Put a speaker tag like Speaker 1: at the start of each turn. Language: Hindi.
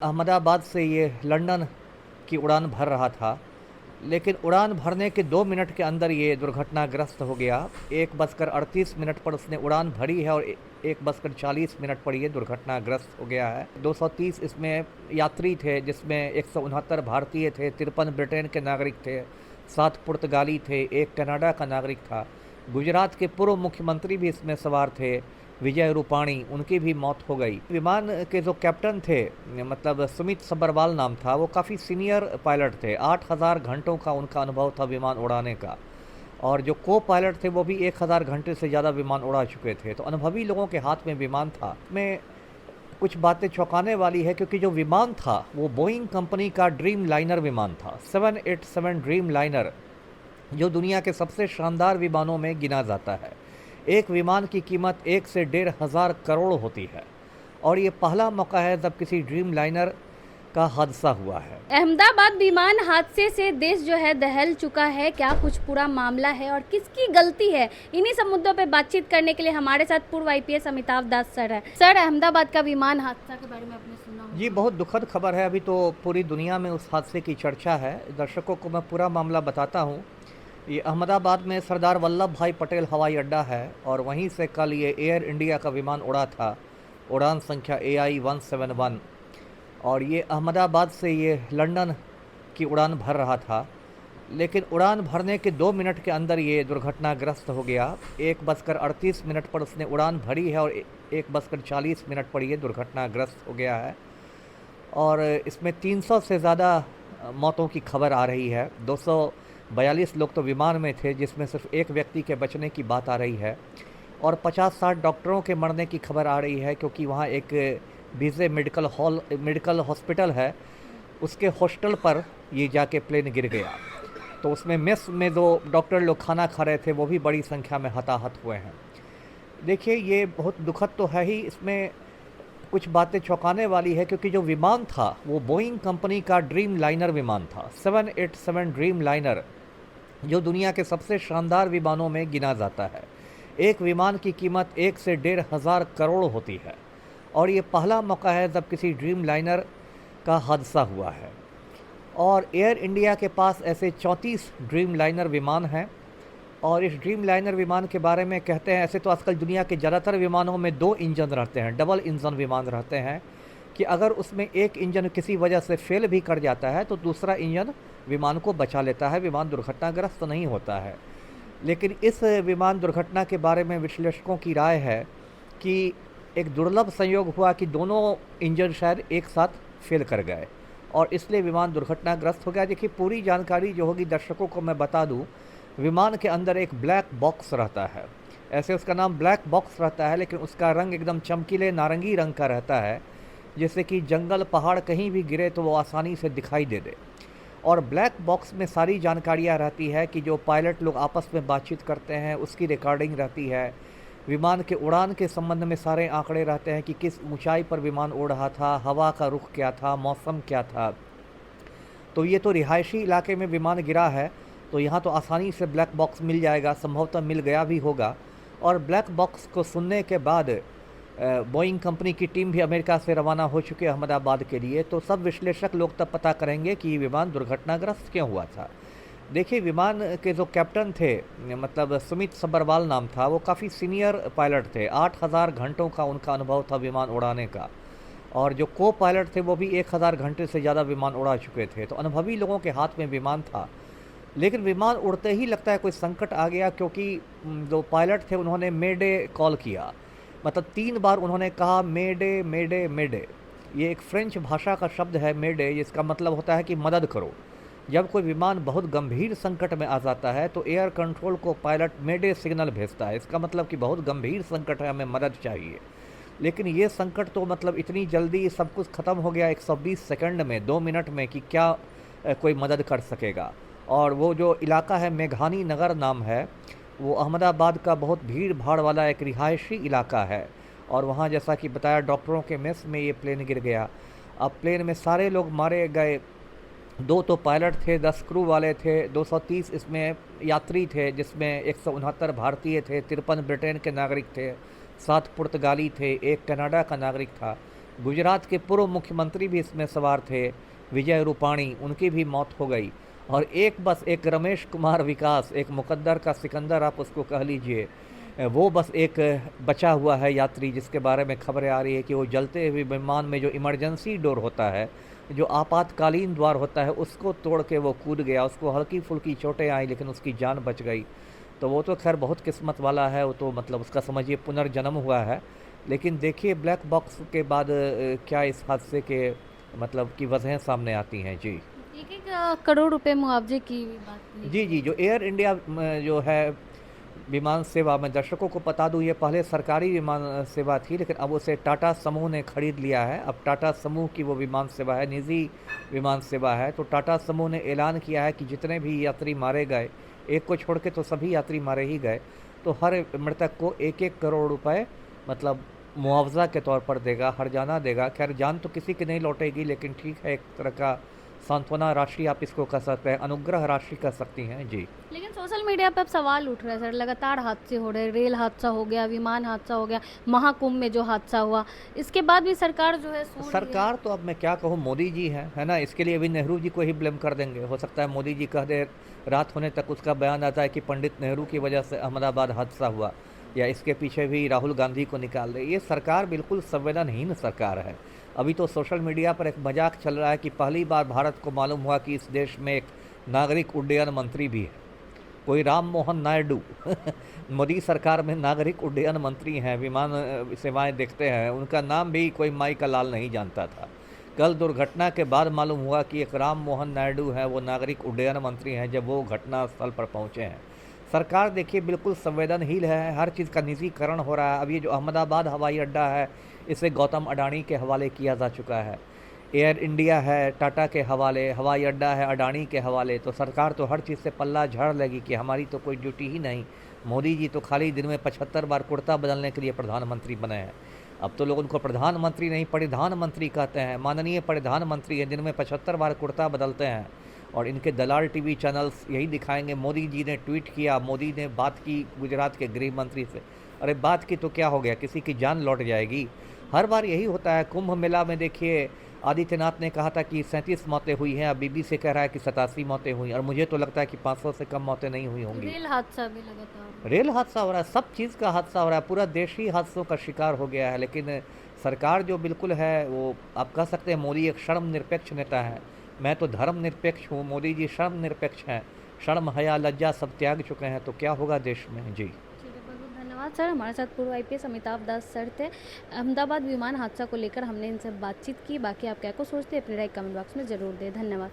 Speaker 1: अहमदाबाद से ये लंदन की उड़ान भर रहा था, लेकिन उड़ान भरने के 2 मिनट के अंदर ये दुर्घटनाग्रस्त हो गया। 1:38 पर उसने उड़ान भरी है और 1:40 पर ये दुर्घटनाग्रस्त हो गया है। 230 इसमें यात्री थे, जिसमें 169 भारतीय थे, 53 ब्रिटेन के नागरिक थे, 7 पुर्तगाली थे, 1 कनाडा का नागरिक था। गुजरात के पूर्व मुख्यमंत्री भी इसमें सवार थे, विजय रूपाणी, उनकी भी मौत हो गई। विमान के जो कैप्टन थे, मतलब सुमित सब्बरवाल नाम था, वो काफ़ी सीनियर पायलट थे। 8000 घंटों का उनका अनुभव था विमान उड़ाने का, और जो को पायलट थे वो भी 1000 घंटे से ज़्यादा विमान उड़ा चुके थे। तो अनुभवी लोगों के हाथ में विमान था। में कुछ बातें चौंकाने वाली है, क्योंकि जो विमान था वो बोइंग कंपनी का ड्रीम लाइनर विमान था। 787 ड्रीम लाइनर, जो दुनिया के सबसे शानदार विमानों में गिना जाता है। एक विमान की कीमत 1 से 1,500 करोड़ होती है, और ये पहला मौका है जब किसी ड्रीम लाइनर का हादसा हुआ है।
Speaker 2: अहमदाबाद विमान हादसे से देश जो है दहल चुका है। क्या कुछ पूरा मामला है और किसकी गलती है, इन्हीं सब मुद्दों पे बातचीत करने के लिए हमारे साथ पूर्व आईपीएस अमिताभ दास सर है। सर, अहमदाबाद का विमान हादसा के बारे में आपने सुना होगा?
Speaker 1: ये बहुत दुखद खबर है। अभी तो पूरी दुनिया में उस हादसे की चर्चा है। दर्शकों को मैं पूरा मामला बताता हूँ। ये अहमदाबाद में सरदार वल्लभ भाई पटेल हवाई अड्डा है, और वहीं से कल ये एयर इंडिया का विमान उड़ा था, उड़ान संख्या AI-171। और ये अहमदाबाद से ये लंदन की उड़ान भर रहा था, लेकिन उड़ान भरने के 2 मिनट के अंदर ये दुर्घटनाग्रस्त हो गया। 1:38 पर उसने उड़ान भरी है और 1:40 पर ये दुर्घटनाग्रस्त हो गया है। और इसमें 300 से ज़्यादा मौतों की खबर आ रही है। 242 लोग तो विमान में थे, जिसमें सिर्फ एक व्यक्ति के बचने की बात आ रही है, और 50-60 डॉक्टरों के मरने की खबर आ रही है, क्योंकि वहाँ एक बीजे मेडिकल हॉस्पिटल है, उसके हॉस्टल पर ये जाके प्लेन गिर गया। तो उसमें मेस में जो डॉक्टर लोग खाना खा रहे थे वो भी बड़ी संख्या में हताहत हुए हैं। देखिए, ये बहुत दुखद तो है ही। इसमें कुछ बातें चौंकाने वाली है, क्योंकि जो विमान था वो बोइंग कंपनी का ड्रीम लाइनर विमान था। 787 ड्रीम लाइनर, जो दुनिया के सबसे शानदार विमानों में गिना जाता है। एक विमान की कीमत 1 से 1,500 करोड़ होती है, और ये पहला मौका है जब किसी ड्रीम लाइनर का हादसा हुआ है। और एयर इंडिया के पास ऐसे 34 ड्रीम लाइनर विमान हैं, और इस ड्रीम लाइनर विमान के बारे में कहते हैं, ऐसे तो आजकल दुनिया के ज़्यादातर विमानों में 2 इंजन रहते हैं, डबल इंजन विमान रहते हैं, कि अगर उसमें एक इंजन किसी वजह से फेल भी कर जाता है तो दूसरा इंजन विमान को बचा लेता है, विमान दुर्घटनाग्रस्त नहीं होता है। लेकिन इस विमान दुर्घटना के बारे में विश्लेषकों की राय है कि एक दुर्लभ संयोग हुआ कि दोनों इंजन शायद एक साथ फेल कर गए, और इसलिए विमान दुर्घटनाग्रस्त हो गया। देखिए, पूरी जानकारी जो होगी दर्शकों को मैं बता दूं। विमान के अंदर एक ब्लैक बॉक्स रहता है, ऐसे उसका नाम ब्लैक बॉक्स रहता है, लेकिन उसका रंग एकदम चमकीले नारंगी रंग का रहता है, जैसे कि जंगल पहाड़ कहीं भी गिरे तो वो आसानी से दिखाई दे दे। और ब्लैक बॉक्स में सारी जानकारियाँ रहती है कि जो पायलट लोग आपस में बातचीत करते हैं उसकी रिकॉर्डिंग रहती है। विमान के उड़ान के संबंध में सारे आंकड़े रहते हैं कि किस ऊंचाई पर विमान उड़ रहा था, हवा का रुख क्या था, मौसम क्या था। तो ये तो रिहायशी इलाके में विमान गिरा है, तो यहाँ तो आसानी से ब्लैक बॉक्स मिल जाएगा, संभवतः मिल गया भी होगा। और ब्लैक बॉक्स को सुनने के बाद बोइंग कंपनी की टीम भी अमेरिका से रवाना हो चुकी है अहमदाबाद के लिए। तो सब विश्लेषक लोग तब पता करेंगे कि ये विमान दुर्घटनाग्रस्त क्यों हुआ था। देखिए, विमान के जो कैप्टन थे, मतलब सुमित सब्बरवाल नाम था, वो काफ़ी सीनियर पायलट थे। 8000 घंटों का उनका अनुभव था विमान उड़ाने का, और जो को पायलट थे वो भी 1000 घंटे से ज़्यादा विमान उड़ा चुके थे। तो अनुभवी लोगों के हाथ में विमान था, लेकिन विमान उड़ते ही लगता है कोई संकट आ गया, क्योंकि जो पायलट थे उन्होंने मेडे कॉल किया। मतलब 3 बार उन्होंने कहा मेडे मेडे मेडे। ये एक फ्रेंच भाषा का शब्द है मेडे, जिसका मतलब होता है कि मदद करो। जब कोई विमान बहुत गंभीर संकट में आ जाता है तो एयर कंट्रोल को पायलट मेडे सिग्नल भेजता है, इसका मतलब कि बहुत गंभीर संकट है, हमें मदद चाहिए। लेकिन ये संकट तो मतलब इतनी जल्दी सब कुछ ख़त्म हो गया 120 सेकंड में, 2 मिनट में, कि क्या कोई मदद कर सकेगा। और वो जो इलाका है, मेघानी नगर नाम है, वो अहमदाबाद का बहुत भीड़ भाड़ वाला एक रिहायशी इलाका है, और वहाँ जैसा कि बताया डॉक्टरों के मेस में ये प्लेन गिर गया। अब प्लेन में सारे लोग मारे गए। 2 तो पायलट थे, 10 क्रू वाले थे, 230 इसमें यात्री थे, जिसमें 169 भारतीय थे, 53 ब्रिटेन के नागरिक थे, 7 पुर्तगाली थे, 1 कनाडा का नागरिक था। गुजरात के पूर्व मुख्यमंत्री भी इसमें सवार थे, विजय रूपाणी, उनकी भी मौत हो गई। और एक बस एक रमेश कुमार विकास, एक मुकद्दर का सिकंदर आप उसको कह लीजिए, वो बस एक बचा हुआ है यात्री, जिसके बारे में खबरें आ रही है कि वो जलते हुए विमान में जो इमरजेंसी डोर होता है, जो आपातकालीन द्वार होता है, उसको तोड़ के वो कूद गया। उसको हल्की फुल्की चोटें आई लेकिन उसकी जान बच गई। तो वो तो खैर बहुत किस्मत वाला है, वो तो मतलब उसका समझिए पुनर्जन्म हुआ है। लेकिन देखिए ब्लैक बॉक्स के बाद क्या इस हादसे के मतलब की वजहें सामने आती हैं। जी
Speaker 2: 1-1 करोड़ रुपए मुआवजे की बात की
Speaker 1: जी जी, जो एयर इंडिया जो है विमान सेवा, मैं दर्शकों को बता दूं, ये पहले सरकारी विमान सेवा थी, लेकिन अब उसे टाटा समूह ने खरीद लिया है। अब टाटा समूह की वो विमान सेवा है, निजी विमान सेवा है। तो टाटा समूह ने ऐलान किया है कि जितने भी यात्री मारे गए, एक को छोड़ के तो सभी यात्री मारे ही गए, तो हर मृतक को 1-1 करोड़ रुपए मतलब मुआवजा के तौर पर देगा, हर्जाना देगा। खैर जान तो किसी की नहीं लौटेगी, लेकिन ठीक है, एक तरह का सांत्वना राशि आप इसको कह सकते हैं, अनुग्रह राशि कह सकती हैं। जी
Speaker 2: लेकिन सोशल मीडिया पे अब सवाल उठ रहे हैं सर, लगातार हादसे हो रहे हैं, रेल हादसा हो गया, विमान हादसा हो गया, महाकुंभ में जो हादसा हुआ, इसके बाद भी सरकार जो है सो रही है।
Speaker 1: सरकार तो अब मैं क्या कहूँ, मोदी जी हैं, है ना, इसके लिए अभी नेहरू जी को ही ब्लेम कर देंगे। हो सकता है मोदी जी कह दे, रात होने तक उसका बयान आता है कि पंडित नेहरू की वजह से अहमदाबाद हादसा हुआ, या इसके पीछे भी राहुल गांधी को निकाल दे। ये सरकार बिल्कुल संवेदनहीन सरकार है। अभी तो सोशल मीडिया पर एक मजाक चल रहा है कि पहली बार भारत को मालूम हुआ कि इस देश में एक नागरिक उड्डयन मंत्री भी है, कोई राम मोहन नायडू। मोदी सरकार में नागरिक उड्डयन मंत्री हैं, विमान सेवाएं देखते हैं, उनका नाम भी कोई माई का लाल नहीं जानता था। कल दुर्घटना के बाद मालूम हुआ कि एक राम मोहन नायडू हैं, वो नागरिक उड्डयन मंत्री हैं, जब वो घटना स्थल पर पहुंचे हैं। सरकार देखिए बिल्कुल संवेदनहीन है, हर चीज़ का निजीकरण हो रहा है। अब ये जो अहमदाबाद हवाई अड्डा है, इसे गौतम अडानी के हवाले किया जा चुका है। एयर इंडिया है टाटा के हवाले, हवाई अड्डा है अडानी के हवाले। तो सरकार तो हर चीज़ से पल्ला झाड़ लेगी कि हमारी तो कोई ड्यूटी ही नहीं। मोदी जी तो खाली दिन में 75 बार कुर्ता बदलने के लिए प्रधानमंत्री बने हैं। अब तो लोग उनको प्रधानमंत्री नहीं प्रधानमंत्री कहते हैं। माननीय प्रधानमंत्री हैं, दिन में 75 बार कुर्ता बदलते हैं। और इनके दलाल टीवी चैनल्स यही दिखाएंगे, मोदी जी ने ट्वीट किया, मोदी ने बात की गुजरात के गृह मंत्री से। अरे बात की तो क्या हो गया, किसी की जान लौट जाएगी। हर बार यही होता है। कुंभ मेला में देखिए आदित्यनाथ ने कहा था कि 37 मौतें हुई हैं, अब बीबी से कह रहा है कि 87 मौतें हुई, और मुझे तो लगता है कि 500 से कम मौतें नहीं हुई होंगी।
Speaker 2: रेल हादसा भी लगातार,
Speaker 1: रेल हादसा हो रहा है, सब चीज़ का हादसा हो रहा है, पूरा देश ही हादसों का शिकार हो गया है। लेकिन सरकार जो बिल्कुल है, वो आप कह सकते हैं मोदी एक शर्म निरपेक्ष नेता है। मैं तो धर्म निरपेक्ष हूँ, मोदी जी शर्म निरपेक्ष हैं। शर्म हया लज्जा सब त्याग चुके हैं, तो क्या होगा देश में। जी
Speaker 2: ठीक है, बहुत बहुत धन्यवाद सर। हमारे साथ पूर्व आईपीएस अमिताभ दास सर थे। अहमदाबाद विमान हादसा को लेकर हमने इनसे बातचीत की। बाकी आप क्या को सोचते हैं, अपनी राय कमेंट बॉक्स में ज़रूर दें। धन्यवाद।